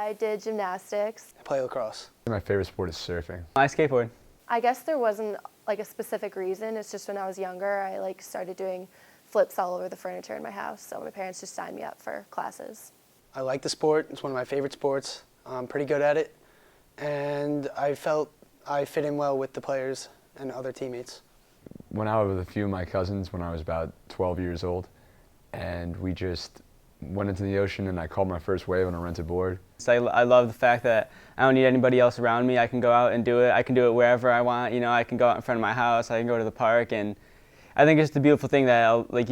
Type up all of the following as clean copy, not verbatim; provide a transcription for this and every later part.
I did gymnastics. I play lacrosse. My favorite sport is surfing. I skateboard. I guess there wasn't like a specific reason. It's just when I was younger, I like started doing flips all over the furniture in my house. So my parents just signed me up for classes. I like the sport. It's one of my favorite sports. I'm pretty good at it. And I felt I fit in well with the players and other teammates. Went out with a few of my cousins when I was about 12 years old, and we just went into the ocean and I caught my first wave on a rented board. So I love the fact that I don't need anybody else around me. I can go out and do it. I can do it wherever I want. You know, I can go out in front of my house. I can go to the park, and I think it's just a beautiful thing that like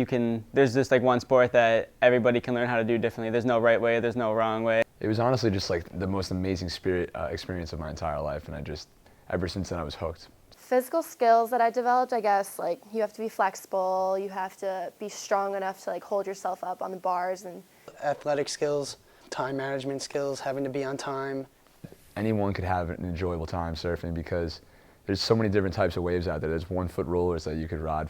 there's just like one sport that everybody can learn how to do differently. There's no right way. There's no wrong way. It was honestly just like the most amazing experience of my entire life, and ever since then I was hooked. Physical skills that I developed, I guess, like you have to be flexible, you have to be strong enough to like hold yourself up on the bars, and Athletic skills, time management skills, having to be on time. Anyone could have an enjoyable time surfing because there's so many different types of waves out there. There's 1-foot rollers that you could ride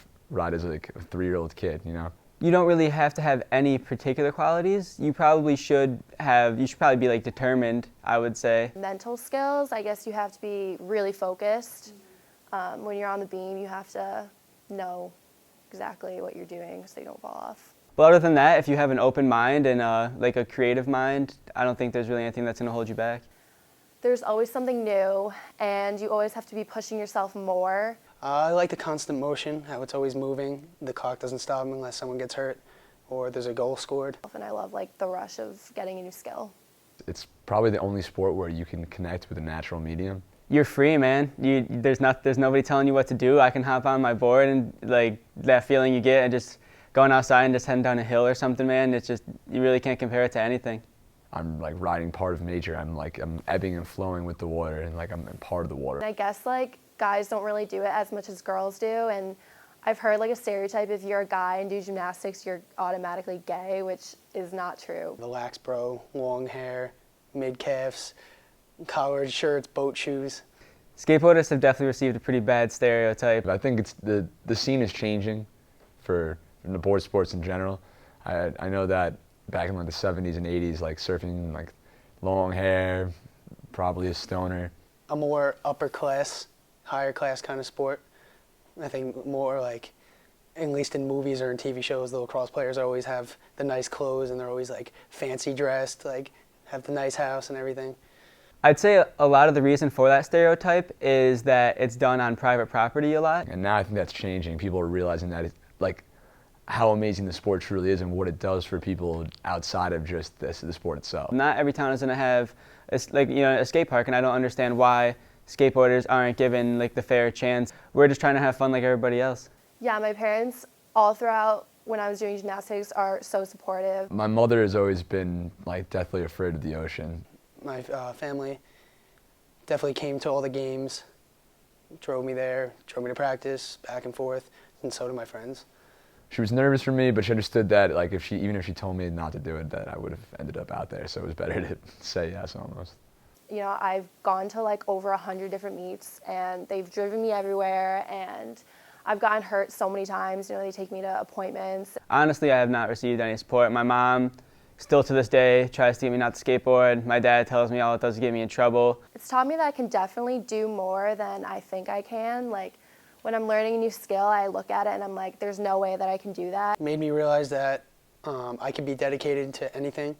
as like a 3-year-old kid, you know? You don't really have to have any particular qualities. You should probably be like determined, I would say. mental skills, I guess you have to be really focused. When you're on the beam, you have to know exactly what you're doing so you don't fall off. But other than that, if you have an open mind and like a creative mind, I don't think there's really anything that's going to hold you back. There's always something new, and you always have to be pushing yourself more. I like the constant motion, how it's always moving. The clock doesn't stop unless someone gets hurt or there's a goal scored. And I love like the rush of getting a new skill. It's probably the only sport where you can connect with a natural medium. You're free, man. There's nobody telling you what to do. I can hop on my board and like that feeling you get and just going outside and just heading down a hill or something, man. It's just, you really can't compare it to anything. I'm like riding part of nature. I'm ebbing and flowing with the water, and like I'm part of the water. And I guess like guys don't really do it as much as girls do, and I've heard like a stereotype, if you're a guy and do gymnastics, you're automatically gay, which is not true. The lax bro, long hair, mid-calves, collared shirts, boat shoes. Skateboarders have definitely received a pretty bad stereotype. I think it's the scene is changing for the board sports in general. I know that back in like the 70s and 80s, like surfing, like long hair, probably a stoner. A more upper class, higher class kind of sport. I think more like, at least in movies or in TV shows, the lacrosse players always have the nice clothes and they're always like fancy dressed, like have the nice house and everything. I'd say a lot of the reason for that stereotype is that it's done on private property a lot. And now I think that's changing. People are realizing that it's like how amazing the sport truly is and what it does for people outside of just the sport itself. Not every town is going to have a skate park, and I don't understand why skateboarders aren't given like the fair chance. We're just trying to have fun like everybody else. Yeah, my parents all throughout when I was doing gymnastics are so supportive. My mother has always been like deathly afraid of the ocean. My family definitely came to all the games, drove me there, drove me to practice, back and forth, and so did my friends. She was nervous for me, but she understood that like even if she told me not to do it, that I would have ended up out there. So it was better to say yes almost. You know, I've gone to like over 100 different meets, and they've driven me everywhere, and I've gotten hurt so many times. You know, they take me to appointments. Honestly, I have not received any support. My mom, still to this day, tries to get me not to skateboard. My dad tells me all it does is get me in trouble. It's taught me that I can definitely do more than I think I can. Like, when I'm learning a new skill, I look at it and I'm like, there's no way that I can do that. It made me realize that I could be dedicated to anything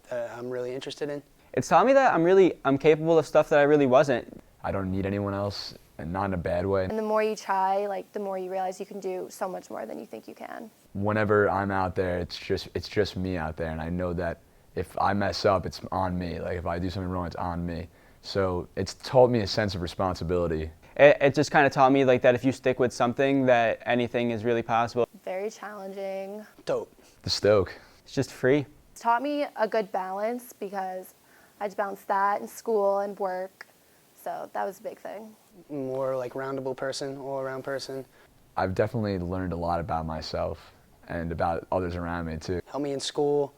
that I'm really interested in. It's taught me that I'm capable of stuff that I really wasn't. I don't need anyone else, and not in a bad way. And the more you try, like, the more you realize you can do so much more than you think you can. Whenever I'm out there, it's just me out there, and I know that if I mess up, it's on me. Like if I do something wrong, it's on me. So it's taught me a sense of responsibility. It just kind of taught me like that if you stick with something, that anything is really possible. Very challenging. Dope. The Stoke. It's just free. It's taught me a good balance because I had to balance that in school and work. So that was a big thing. More like roundable person, all-around person. I've definitely learned a lot about myself and about others around me too. Help me in school,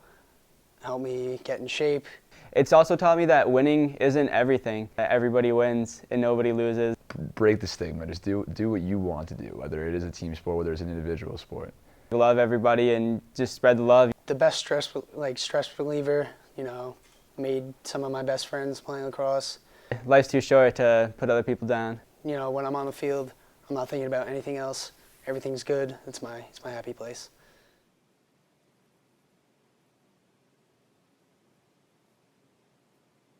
help me get in shape. It's also taught me that winning isn't everything. That everybody wins and nobody loses. Break the stigma. Just do what you want to do, whether it is a team sport, whether it's an individual sport. Love everybody and just spread the love. The best stress reliever, you know, made some of my best friends playing lacrosse. Life's too short to put other people down. You know, when I'm on the field, I'm not thinking about anything else. Everything's good. It's my happy place.